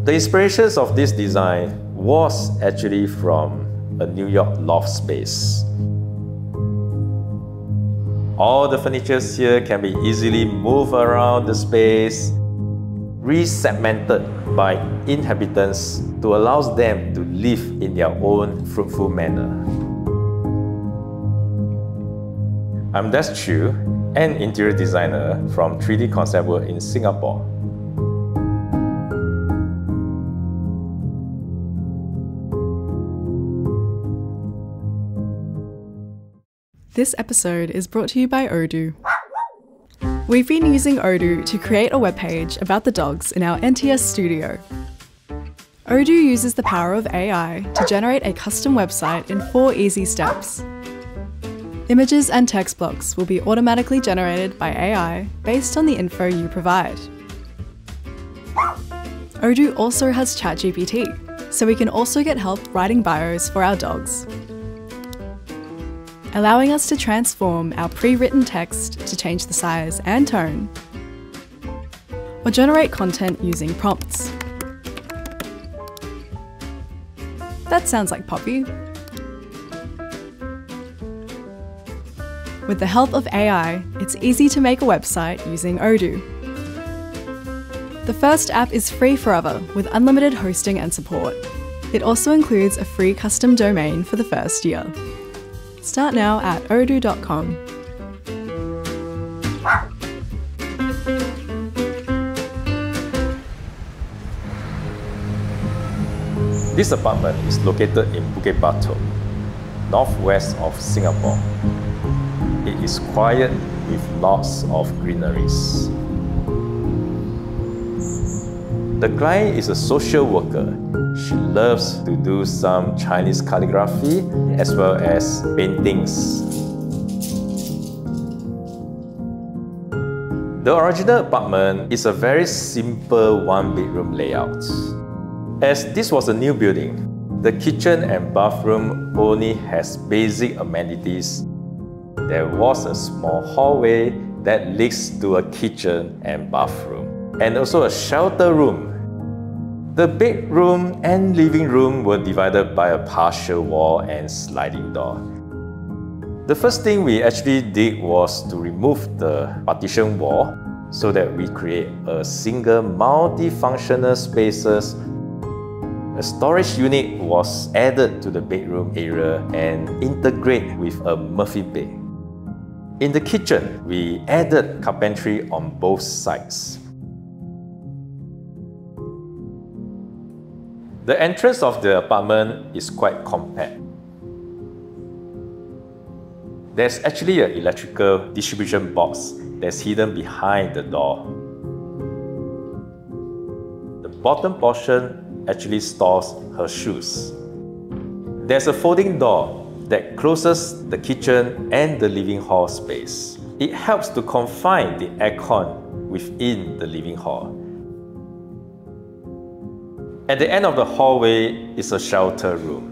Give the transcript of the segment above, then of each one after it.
The inspirations of this design was actually from a New York loft space. All the furniture here can be easily moved around the space, re-segmented by inhabitants to allow them to live in their own fruitful manner. I'm Des Chew, an interior designer from 3D Conceptwerke in Singapore. This episode is brought to you by Odoo. We've been using Odoo to create a webpage about the dogs in our NTS studio. Odoo uses the power of AI to generate a custom website in 4 easy steps. Images and text blocks will be automatically generated by AI based on the info you provide. Odoo also has ChatGPT, so we can also get help writing bios for our dogs, allowing us to transform our pre-written text to change the size and tone, or generate content using prompts. That sounds like Poppy. With the help of AI, it's easy to make a website using Odoo. The first app is free forever with unlimited hosting and support. It also includes a free custom domain for the first year. Start now at odoo.com. This apartment is located in Bukit Batok, northwest of Singapore. It is quiet with lots of greeneries. The client is a social worker. She loves to do some Chinese calligraphy as well as paintings. The original apartment is a very simple one-bedroom layout. As this was a new building, the kitchen and bathroom only has basic amenities. There was a small hallway that leads to a kitchen and bathroom, and also a shelter room. The bedroom and living room were divided by a partial wall and sliding door. The first thing we actually did was to remove the partition wall so that we create a single multifunctional spaces. A storage unit was added to the bedroom area and integrated with a Murphy bed. In the kitchen, we added carpentry on both sides. The entrance of the apartment is quite compact. There's actually an electrical distribution box that's hidden behind the door. The bottom portion actually stores her shoes. There's a folding door that closes the kitchen and the living hall space. It helps to confine the aircon within the living hall. At the end of the hallway is a shelter room.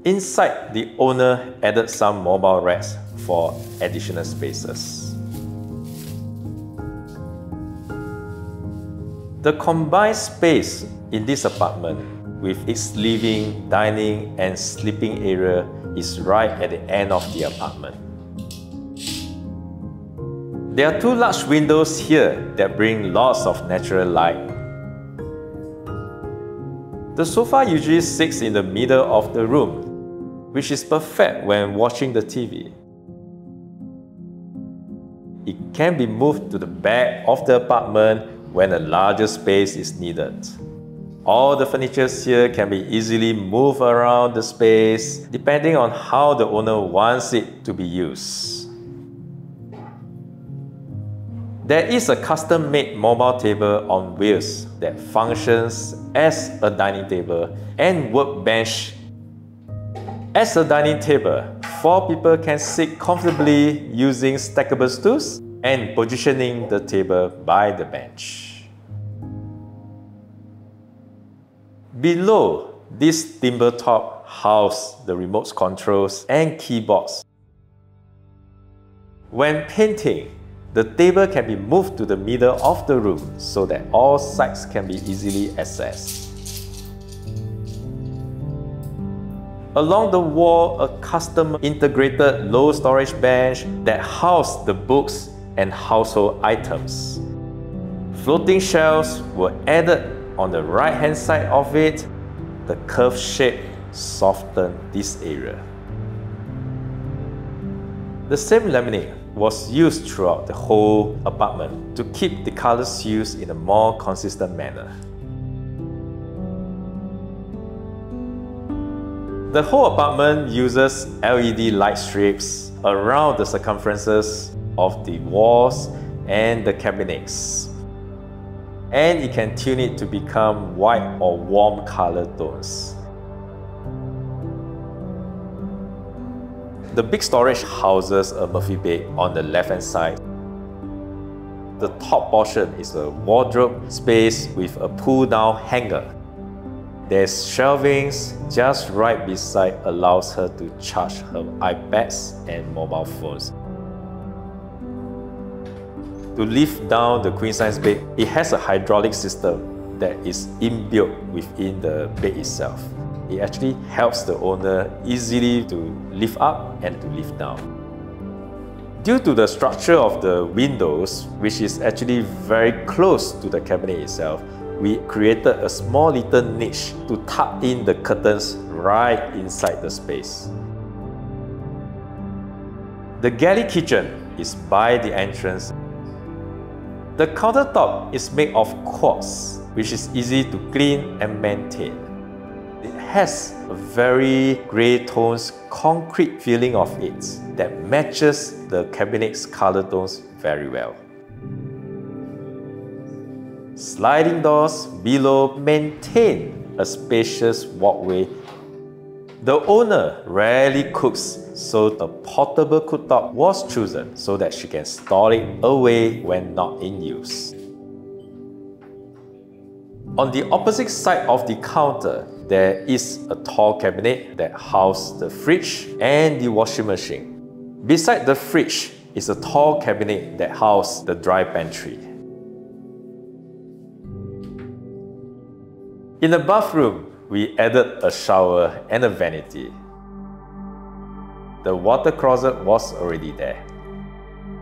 Inside, the owner added some mobile racks for additional spaces. The combined space in this apartment with its living, dining and sleeping area is right at the end of the apartment. There are 2 large windows here that bring lots of natural light. The sofa usually sits in the middle of the room, which is perfect when watching the TV. It can be moved to the back of the apartment when a larger space is needed. All the furniture here can be easily moved around the space depending on how the owner wants it to be used. There is a custom-made mobile table on wheels that functions as a dining table and workbench. As a dining table, 4 people can sit comfortably using stackable stools and positioning the table by the bench. Below this timber top house the remote controls and keyboards. When painting, The table can be moved to the middle of the room so that all sides can be easily accessed. Along the wall, a custom integrated low storage bench that housed the books and household items. Floating shelves were added on the right-hand side of it. The curved shape softened this area. The same laminate was used throughout the whole apartment to keep the colors used in a more consistent manner. The whole apartment uses LED light strips around the circumferences of the walls and the cabinets. And you can tune it to become white or warm color tones. The big storage houses a Murphy bed on the left-hand side. The top portion is a wardrobe space with a pull-down hanger. There's shelvings just right beside, allows her to charge her iPads and mobile phones. To lift down the queen-size bed, it has a hydraulic system that is inbuilt within the bed itself. It actually helps the owner easily to lift up and to lift down. Due to the structure of the windows, which is actually very close to the cabinet itself, we created a small little niche to tuck in the curtains right inside the space. The galley kitchen is by the entrance. The countertop is made of quartz, which is easy to clean and maintain. It has a very grey tones, concrete feeling of it that matches the cabinet's color tones very well. Sliding doors below maintain a spacious walkway. The owner rarely cooks, so a portable cooktop was chosen so that she can store it away when not in use. On the opposite side of the counter, there is a tall cabinet that houses the fridge and the washing machine. Beside the fridge is a tall cabinet that houses the dry pantry. In the bathroom, we added a shower and a vanity. The water closet was already there.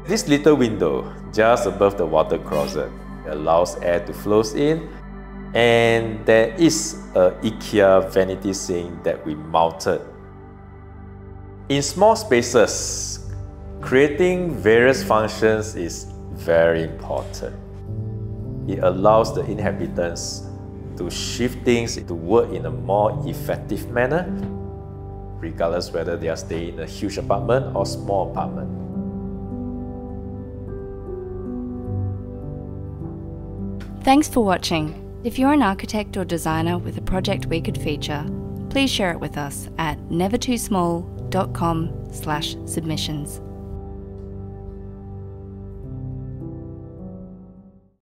This little window just above the water closet allows air to flow in, and there is an IKEA vanity sink that we mounted. In small spaces, creating various functions is very important. It allows the inhabitants to shift things to work in a more effective manner, regardless whether they are staying in a huge apartment or small apartment. Thanks for watching. If you're an architect or designer with a project we could feature, please share it with us at nevertoosmall.com/submissions.